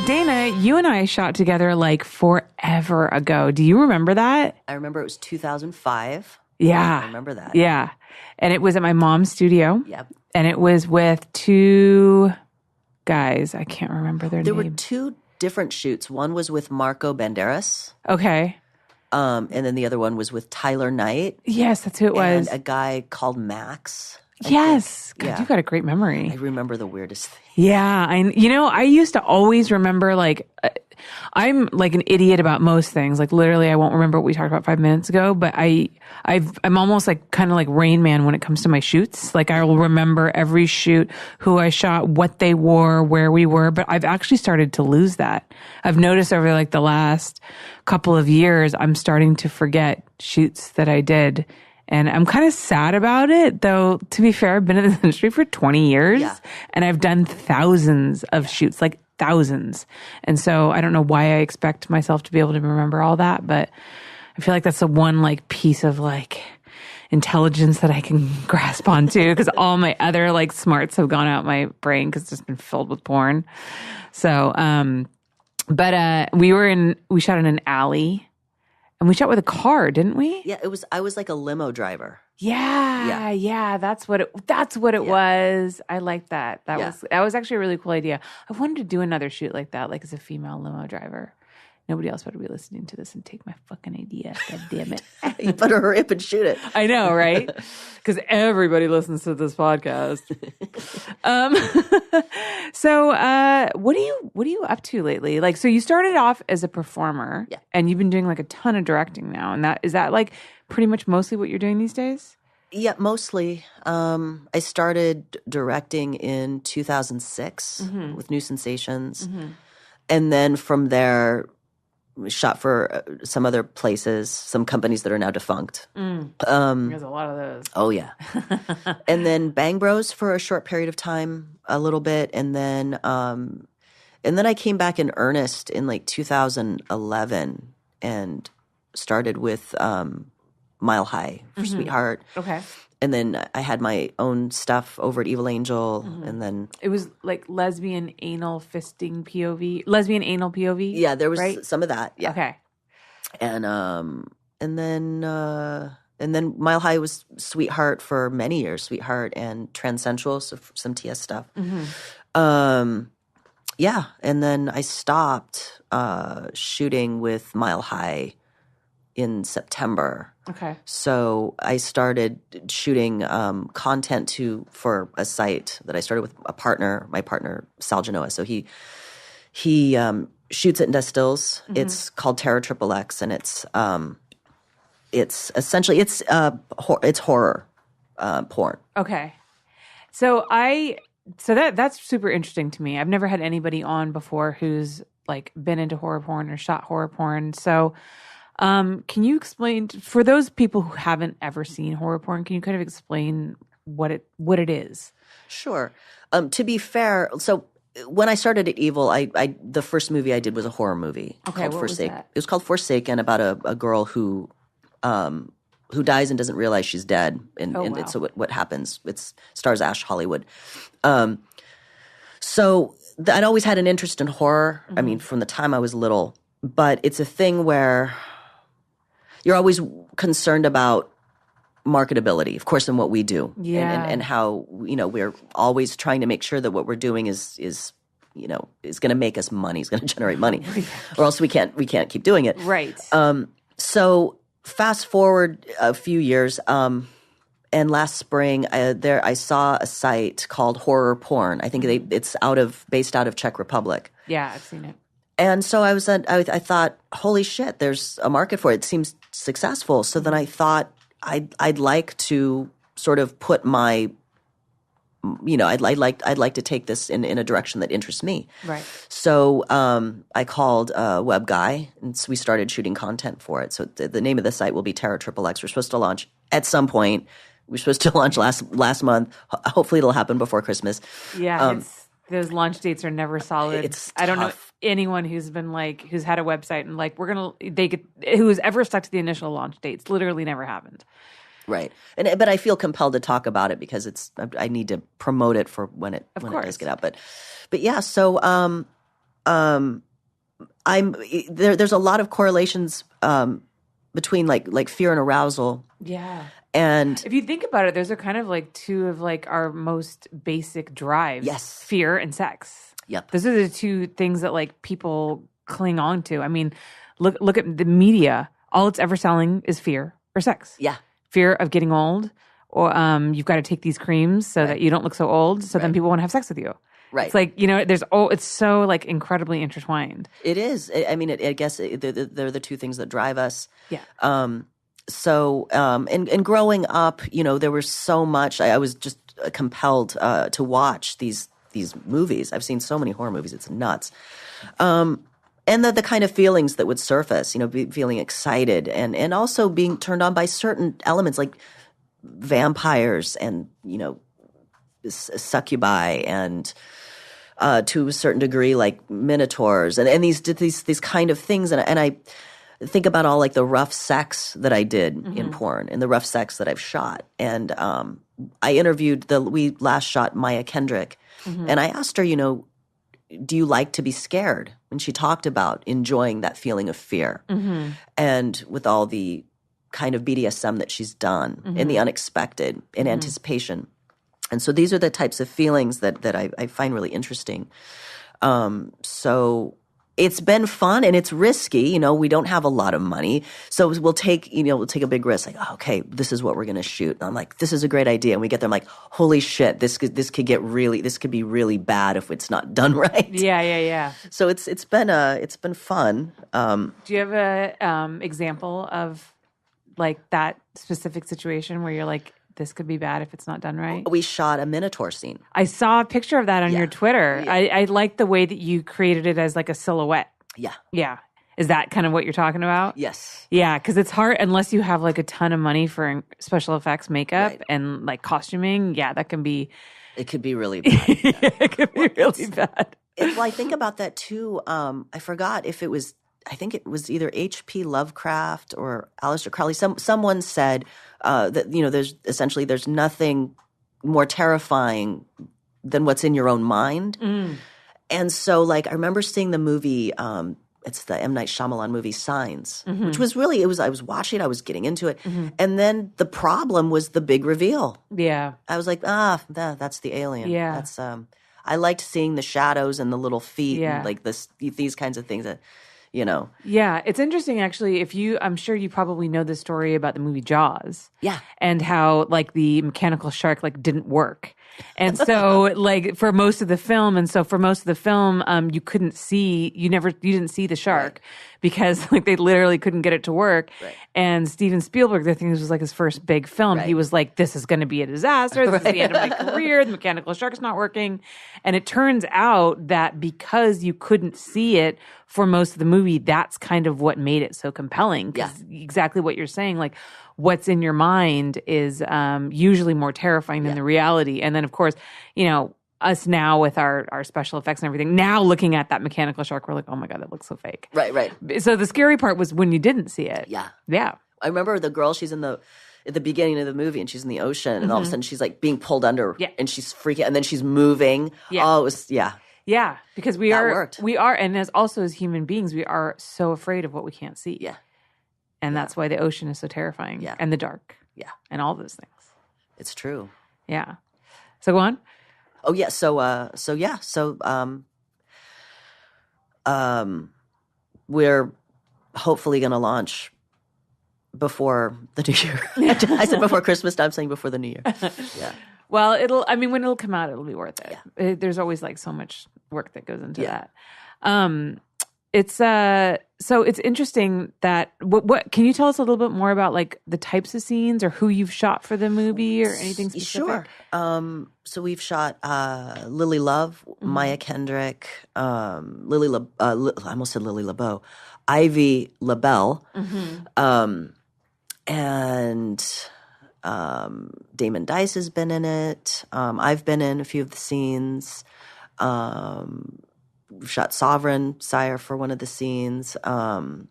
Dana, you and I shot together like forever ago. Do you remember that? I remember it was 2005. Yeah. I remember that. Yeah. And it was at my mom's studio. Yep. And it was with two guys. I can't remember their There names. were two different shoots. One was with Marco Banderas. Okay. And then the other one was with Tyler Knight. Yes, that's who it was. And a guy called Max. Yes. God, Yeah. you got a great memory. I remember the weirdest thing. Yeah. I used to always remember, like, I'm like an idiot about most things. Like, literally, I won't remember what we talked about 5 minutes ago, but I'm almost like kind of like Rain Man when it comes to my shoots. Like, I will remember every shoot, who I shot, what they wore, where we were, but I've actually started to lose that. I've noticed over like the last couple of years, I'm starting to forget shoots that I did. And I'm kind of sad about it, though, to be fair, I've been in the industry for 20 years and I've done thousands of shoots, like thousands. And so I don't know why I expect myself to be able to remember all that, but I feel like that's the one like piece of like intelligence that I can grasp onto, because all my other like smarts have gone out my brain because it's just been filled with porn. So, we shot in an alley. And we shot with a car, didn't we? Yeah, I was like a limo driver. Yeah. That's what it was. I like that. That was actually a really cool idea. I wanted to do another shoot like that, like as a female limo driver. Nobody else better be listening to this and take my fucking idea. God damn it. You better hurry up and shoot it. I know, right? Because everybody listens to this podcast. So what are you up to lately? Like, so you started off as a performer, and you've been doing like a ton of directing now. And is that like pretty much mostly what you're doing these days? Yeah, mostly. I started directing in 2006 with New Sensations. And then from there, shot for some other places, some companies that are now defunct. There's a lot of those. Oh, yeah. And then Bang Bros for a short period of time, a little bit. And then I came back in earnest in like 2011 and started with Mile High for Sweetheart. Okay. And then I had my own stuff over at Evil Angel, and then it was like lesbian anal POV. Yeah, there was right? some of that. Yeah. Okay. And then Mile High was Sweetheart for many years, Sweetheart and Transensual, so some TS stuff. Yeah, and then I stopped shooting with Mile High in September. Okay. So I started shooting content for a site that I started with my partner Sal Genoa. So he shoots it and does stills. It's called Terror Triple X, and it's essentially it's horror porn. Okay. So that's super interesting to me. I've never had anybody on before who's like been into horror porn or shot horror porn. So can you explain, for those people who haven't ever seen horror porn, can you kind of explain what it is? Sure. To be fair, so when I started at Evil, the first movie I did was a horror movie called Forsaken. It was called Forsaken, about a girl who dies and doesn't realize she's dead, and so what happens? It stars Ash Hollywood. So I'd always had an interest in horror. I mean, from the time I was little, but it's a thing where you're always concerned about marketability, of course, in what we do, and how we're always trying to make sure that what we're doing is going to make us money, is going to generate money, or else we can't keep doing it. Right. So fast forward a few years, and last spring, I saw a site called Horror Porn. I think it's based out of Czech Republic. Yeah, I've seen it. And so I thought, holy shit, there's a market for it. It seems successful. So then I thought I'd like to sort of put my, I'd like to take this in a direction that interests me. Right. So I called a web guy, and so we started shooting content for it. So the name of the site will be Terror Triple X. We're supposed to launch at some point. We're supposed to launch last month. Hopefully it'll happen before Christmas. Yeah, those launch dates are never solid. It's I don't know tough. anyone who's had a website and like who's ever stuck to the initial launch dates. Literally never happened. Right. But I feel compelled to talk about it because I need to promote it for when it does get out. But yeah, so there's a lot of correlations between like fear and arousal. Yeah. And if you think about it, those are kind of like two of like our most basic drives. Yes. Fear and sex. Yep. Those are the two things that like people cling on to. I mean, look at the media. All it's ever selling is fear or sex. Yeah. Fear of getting old, or you've got to take these creams so that you don't look so old. So then people want to have sex with you. Right. It's like, it's so like incredibly intertwined. It is. I mean, I guess they're the two things that drive us. Yeah. And growing up, there was so much. I was just compelled to watch these movies. I've seen so many horror movies; it's nuts. And the kind of feelings that would surface, feeling excited and also being turned on by certain elements like vampires and succubi and to a certain degree like minotaurs and these kind of things and I think about all like the rough sex that I did in porn and the rough sex that I've shot. And I interviewed we last shot Maya Kendrick and I asked her, do you like to be scared? And she talked about enjoying that feeling of fear and with all the kind of BDSM that she's done in the unexpected, in anticipation. And so these are the types of feelings that I find really interesting. So it's been fun and it's risky. We don't have a lot of money. So we'll take a big risk. Like, oh, okay, this is what we're going to shoot. And I'm like, this is a great idea. And we get there, I'm like, holy shit, this could be really bad if it's not done right. Yeah. So it's been fun. Do you have a example of like that specific situation where you're like, this could be bad if it's not done right? We shot a Minotaur scene. I saw a picture of that on your Twitter. Yeah. I like the way that you created it as like a silhouette. Yeah. Yeah. Is that kind of what you're talking about? Yes. Yeah, because it's hard unless you have like a ton of money for special effects makeup and like costuming. Yeah, that can be... It could be really bad. Yeah. It could be really bad. Well, I think about that too. I forgot if it was... I think it was either H.P. Lovecraft or Aleister Crowley. Someone said that there's nothing more terrifying than what's in your own mind. And so, like, I remember seeing the movie. It's the M. Night Shyamalan movie Signs, which was really I was watching, I was getting into it, and then the problem was the big reveal. Yeah, I was like, that's the alien. Yeah, that's I liked seeing the shadows and the little feet, and like these kinds of things that. Yeah, it's interesting actually. I'm sure you probably know the story about the movie Jaws. Yeah. And how like the mechanical shark like didn't work. And so like for most of the film you couldn't see, you didn't see the shark because like they literally couldn't get it to work. Right. And Steven Spielberg, I think this was like his first big film. Right. He was like, this is going to be a disaster. This is the end of my career. The mechanical shark's not working. And it turns out that because you couldn't see it for most of the movie, that's kind of what made it so compelling. Because exactly what you're saying, like what's in your mind is usually more terrifying than the reality. And then, of course, us now with our special effects and everything, now looking at that mechanical shark, we're like, oh my God, that looks so fake. Right. So the scary part was when you didn't see it. Yeah. Yeah. I remember the girl, she's at the beginning of the movie and she's in the ocean and all of a sudden she's like being pulled under and she's freaking and then she's moving. Yeah. Oh, it was, Yeah, because we worked. are, and as human beings, we are so afraid of what we can't see. Yeah. And that's why the ocean is so terrifying. Yeah. And the dark. Yeah. And all those things. It's true. Yeah. So go on. Oh yeah. We're hopefully going to launch before the new year. I said before Christmas. I'm saying before the new year. Yeah. Well, when it'll come out, it'll be worth it. Yeah. There's always like so much work that goes into that. It's so it's interesting that what can you tell us a little bit more about like the types of scenes or who you've shot for the movie or anything specific? Sure. So we've shot Lily Love, Maya Kendrick, I almost said Lily LaBeau, Ivy LaBelle, and Damon Dice has been in it. I've been in a few of the scenes. We've shot Sire for one of the scenes. What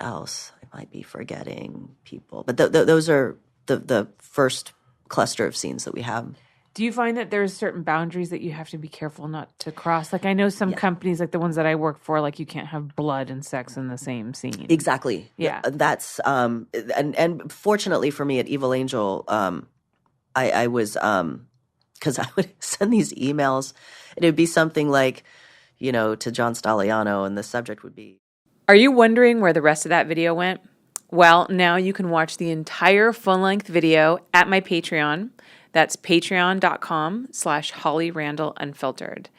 else? I might be forgetting people. But those are the first cluster of scenes that we have. Do you find that there's certain boundaries that you have to be careful not to cross? Like I know some companies, like the ones that I work for, like you can't have blood and sex in the same scene. Exactly. Yeah. That's and fortunately for me at Evil Angel, I was because I would send these emails, and it would be something like, to John Staliano, and the subject would be. Are you wondering where the rest of that video went? Well, now you can watch the entire full-length video at my Patreon. That's patreon.com/Holly Randall Unfiltered.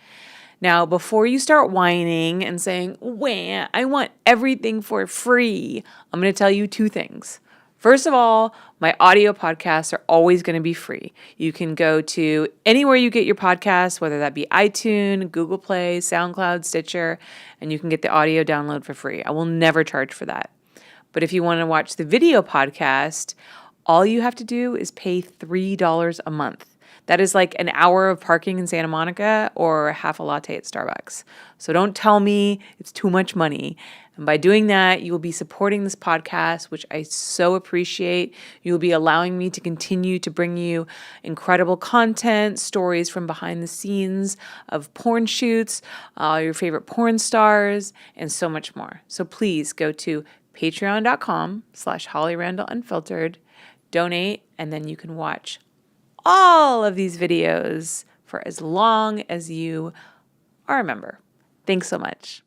Now, before you start whining and saying, wah, I want everything for free, I'm going to tell you 2 things. First of all, my audio podcasts are always going to be free. You can go to anywhere you get your podcasts, whether that be iTunes, Google Play, SoundCloud, Stitcher, and you can get the audio download for free. I will never charge for that. But if you want to watch the video podcast, all you have to do is pay $3 a month. That is like an hour of parking in Santa Monica or half a latte at Starbucks. So don't tell me it's too much money. And by doing that, you will be supporting this podcast, which I so appreciate. You will be allowing me to continue to bring you incredible content, stories from behind the scenes of porn shoots, your favorite porn stars, and so much more. So please go to patreon.com/Holly Randall Unfiltered, donate, and then you can watch all of these videos for as long as you are a member. Thanks so much.